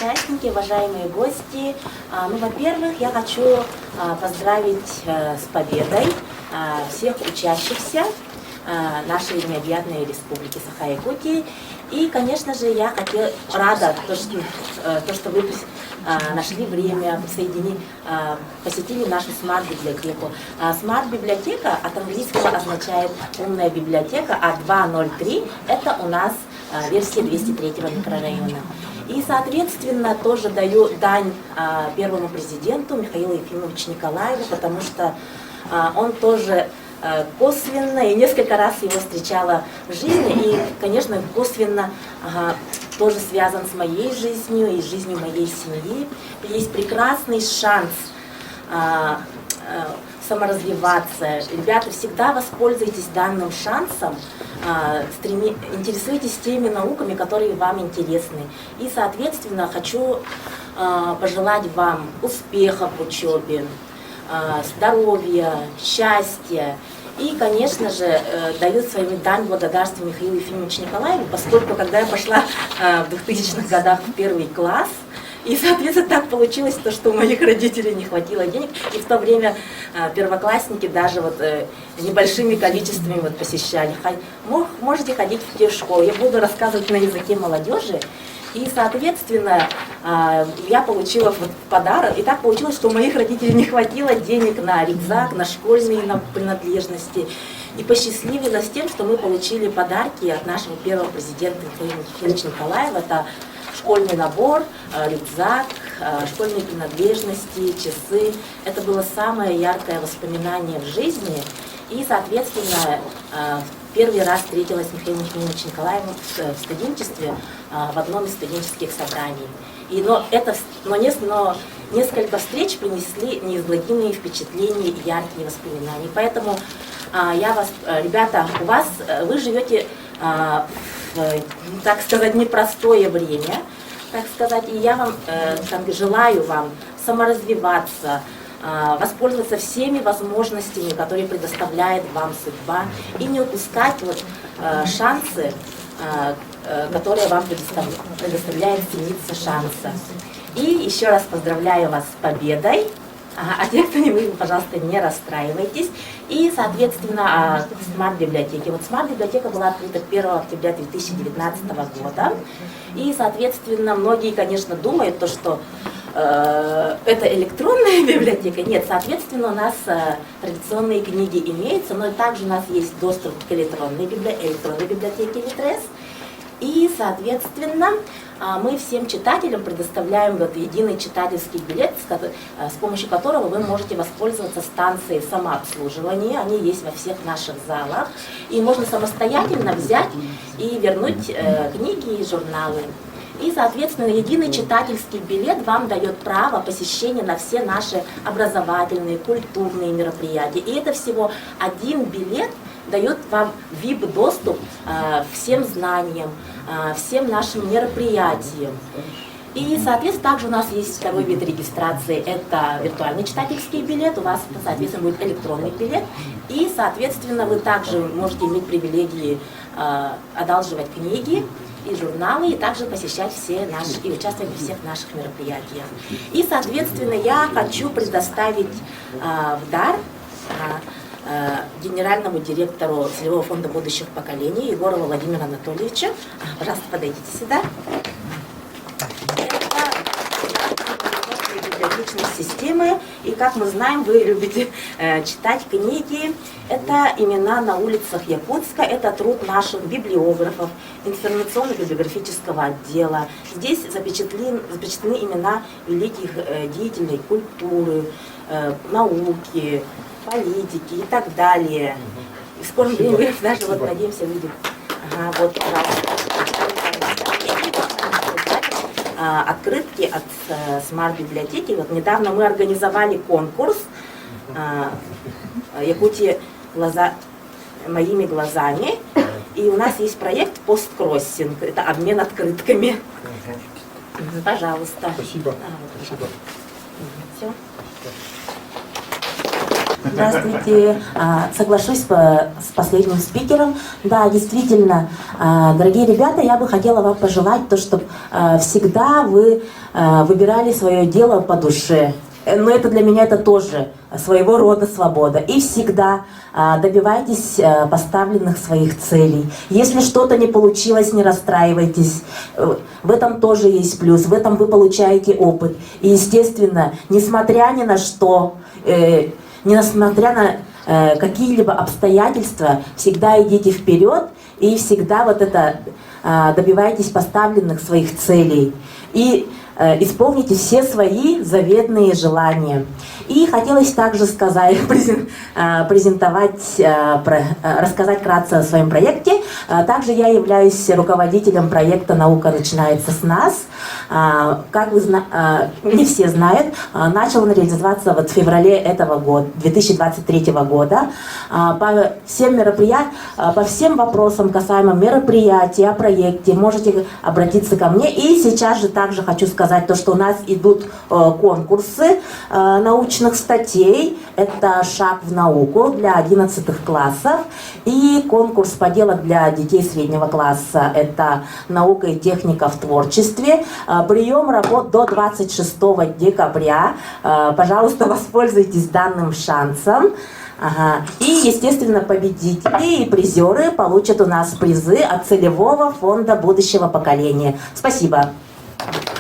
участники, уважаемые гости. Ну, во-первых, я хочу поздравить с победой всех учащихся нашей необъятной республики Саха-Якутии. И, конечно же, я рада, что вы нашли время, посетили нашу смарт-библиотеку. Смарт-библиотека от английского означает «умная библиотека», а 203 – это у нас версия 203-го микрорайона. И, соответственно, тоже даю дань первому президенту Михаилу Ефимовичу Николаеву, потому что он тоже косвенно, и несколько раз его встречала в жизни, и, конечно, косвенно тоже связан с моей жизнью и жизнью моей семьи. Есть прекрасный шанс саморазвиваться. Ребята, всегда воспользуйтесь данным шансом, интересуйтесь теми науками, которые вам интересны. И, соответственно, хочу пожелать вам успехов в учебе, здоровья, счастья. И, конечно же, даю свою дань благодарствию Михаилу Ефимовичу Николаеву, поскольку, когда я пошла в 2000-х годах в первый класс, и, соответственно, так получилось, что у моих родителей не хватило денег, и в то время первоклассники даже небольшими количествами посещали. Можете ходить в те школы, я буду рассказывать на языке молодежи. И, соответственно, я получила подарок, и так получилось, что у моих родителей не хватило денег на рюкзак, на школьные принадлежности. И посчастливилось тем, что мы получили подарки от нашего первого президента Михаила Ефимовича Николаева. Это школьный набор, рюкзак, школьные принадлежности, часы. Это было самое яркое воспоминание в жизни. И, соответственно, первый раз встретилась с Михаилом Ефимовичем Николаевым в студенчестве, в одном из студенческих собраний. Но несколько встреч принесли неизгладимые впечатления и яркие воспоминания. Поэтому ребята, вы живете, так сказать, непростое время, так сказать, и я вам желаю вам саморазвиваться, воспользоваться всеми возможностями, которые предоставляет вам судьба, и не упускать шансы, которые вам предоставляет синица шанса. И еще раз поздравляю вас с победой. А те, кто не вы, пожалуйста, не расстраивайтесь. И, соответственно, смарт-библиотеки. Смарт-библиотека была открыта 1 октября 2019 года. И, соответственно, многие, конечно, думают, что это электронная библиотека. Нет, соответственно, у нас традиционные книги имеются, но также у нас есть доступ к электронной библиотеке Литрес. И, соответственно, мы всем читателям предоставляем единый читательский билет, с помощью которого вы можете воспользоваться станцией самообслуживания. Они есть во всех наших залах. И можно самостоятельно взять и вернуть книги и журналы. И, соответственно, единый читательский билет вам дает право посещения на все наши образовательные, культурные мероприятия. И это всего один билет дает вам VIP-доступ всем знаниям, всем нашим мероприятиям. И, соответственно, также у нас есть второй вид регистрации, это виртуальный читательский билет, у вас, соответственно, будет электронный билет. И, соответственно, вы также можете иметь привилегии одалживать книги и журналы, и также посещать и участвовать в всех наших мероприятиях. И, соответственно, я хочу предоставить в дар генеральному директору Целевого фонда будущих поколений Егорову Владимиру Анатольевичу. Пожалуйста, подойдите сюда. Библиотечной системы. И, как мы знаем, вы любите читать книги. Это имена на улицах Якутска, это труд наших библиографов, информационно-библиографического отдела. Здесь запечатлены имена великих деятелей культуры, науки, политики и так далее. И в скором времени вы даже надеемся увидеть. Открытки от смарт-библиотеки. Недавно мы организовали конкурс «Якутия моими глазами». И у нас есть проект «Посткроссинг». Это обмен открытками. Пожалуйста. Спасибо. Спасибо. Все. Здравствуйте. Соглашусь с последним спикером. Да, действительно, дорогие ребята, я бы хотела вам пожелать то, чтобы всегда вы выбирали свое дело по душе. Но это для меня это тоже своего рода свобода. И всегда добивайтесь поставленных своих целей. Если что-то не получилось, не расстраивайтесь. В этом тоже есть плюс. В этом вы получаете опыт. И, естественно, несмотря ни на что, несмотря на какие-либо обстоятельства, всегда идите вперед и всегда вот это добивайтесь поставленных своих целей. И исполните все свои заветные желания. И хотелось также сказать, рассказать вкратце о своем проекте. Также я являюсь руководителем проекта «Наука начинается с нас». Как вы не все знают, начал он реализоваться вот в феврале этого года, 2023 года. По всем вопросам, касаемым мероприятия, о проекте, можете обратиться ко мне. И сейчас же также хочу сказать то, что у нас идут конкурсы научных статей. Это «Шаг в науку» для 11 классов. И конкурс поделок для детей среднего класса. Это «Наука и техника в творчестве». Прием работ до 26 декабря. Пожалуйста, воспользуйтесь данным шансом. Ага. И, естественно, победители и призеры получат у нас призы от целевого фонда будущего поколения. Спасибо.